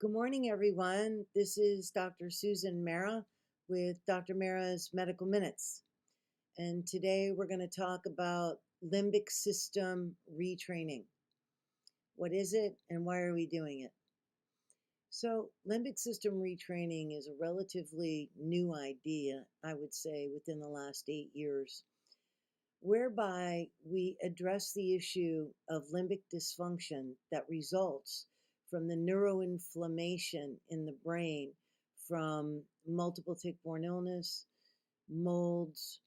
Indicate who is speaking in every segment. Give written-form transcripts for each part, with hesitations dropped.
Speaker 1: Good morning, everyone. This is Dr. Susan Mara with Dr. Mara's Medical Minutes. And today we're going to talk about limbic system retraining. What is it and why are we doing it? So, limbic system retraining is a relatively new idea, I would say, within the last 8 years, whereby we address the issue of limbic dysfunction that results from the neuroinflammation in the brain from multiple tick-borne illness, molds,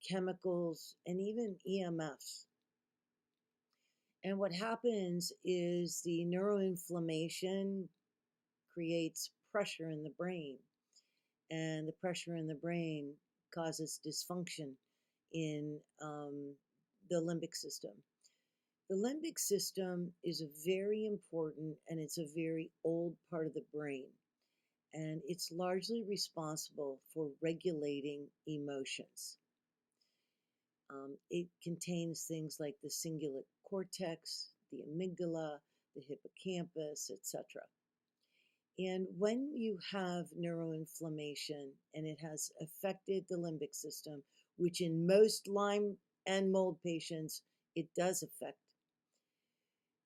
Speaker 1: chemicals, and even EMFs. And what happens is the neuroinflammation creates pressure in the brain, and the pressure in the brain causes dysfunction in the limbic system. The limbic system is a very important and it's a very old part of the brain, and it's largely responsible for regulating emotions. It contains things like the cingulate cortex, the amygdala, the hippocampus, etc. And when you have neuroinflammation and it has affected the limbic system, which in most Lyme and mold patients it does affect,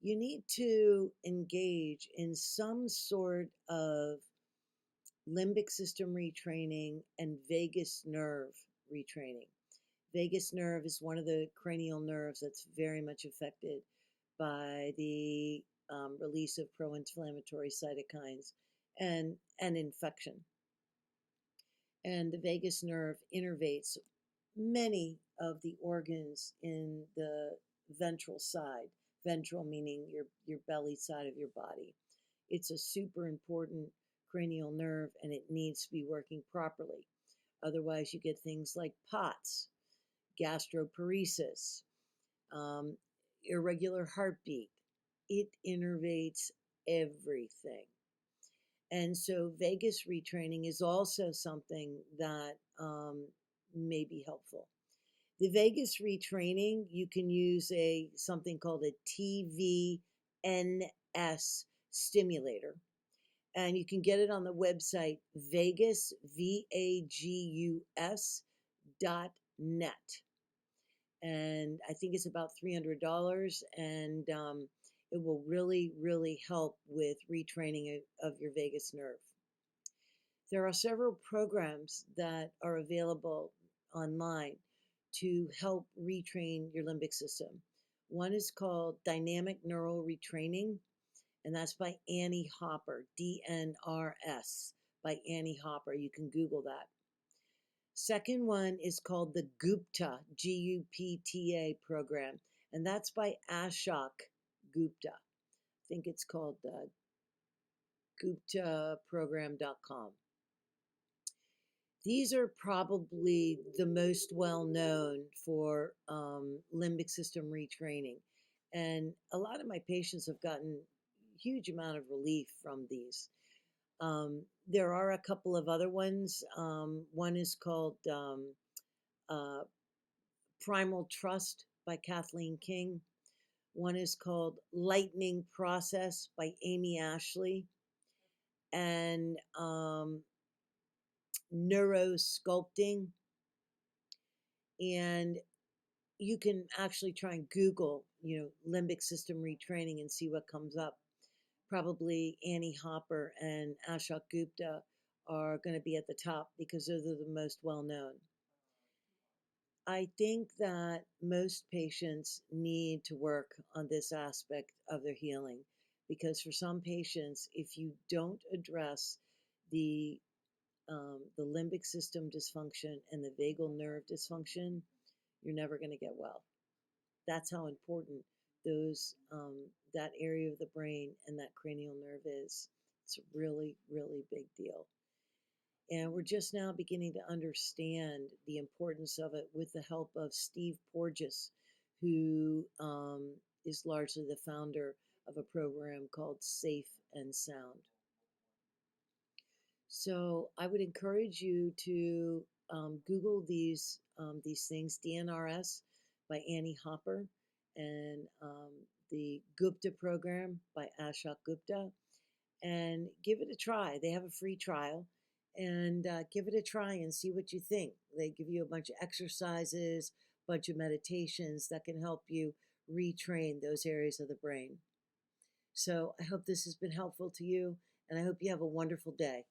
Speaker 1: you need to engage in some sort of limbic system retraining and vagus nerve retraining. Vagus nerve is one of the cranial nerves that's very much affected by the release of proinflammatory cytokines and infection. And the vagus nerve innervates many of the organs in the ventral side, ventral meaning your belly side of your body. It's a super important cranial nerve and it needs to be working properly. Otherwise, you get things like POTS, gastroparesis, irregular heartbeat. It innervates everything. And so vagus retraining is also something that may be helpful. The vagus retraining, you can use something called a TVNS stimulator. And you can get it on the website Vagus, VAGUS.net. And I think it's about $300, and it will really, really help with retraining of your vagus nerve. There are several programs that are available online to help retrain your limbic system. One is called Dynamic Neural Retraining, and that's by Annie Hopper, DNRS, by Annie Hopper. You can Google that. Second one is called the Gupta, Gupta program, and that's by Ashok Gupta. I think it's called GuptaProgram.com. These are probably the most well-known for limbic system retraining. And a lot of my patients have gotten a huge amount of relief from these. There are a couple of other ones. One is called Primal Trust by Kathleen King. One is called Lightning Process by Amy Ashley. And Neurosculpting. And you can actually try and Google, limbic system retraining and see what comes up. Probably Annie Hopper and Ashok Gupta are going to be at the top because they're the most well-known. I think that most patients need to work on this aspect of their healing because for some patients, if you don't address the limbic system dysfunction and the vagal nerve dysfunction, you're never going to get well. That's how important that area of the brain and that cranial nerve is. It's a really, really big deal. And we're just now beginning to understand the importance of it with the help of Steve Porges, who is largely the founder of a program called Safe and Sound. So I would encourage you to Google these things, DNRS by Annie Hopper and the Gupta Program by Ashok Gupta and give it a try. They have a free trial, and give it a try and see what you think. They give you a bunch of exercises, bunch of meditations that can help you retrain those areas of the brain. So I hope this has been helpful to you, and I hope you have a wonderful day.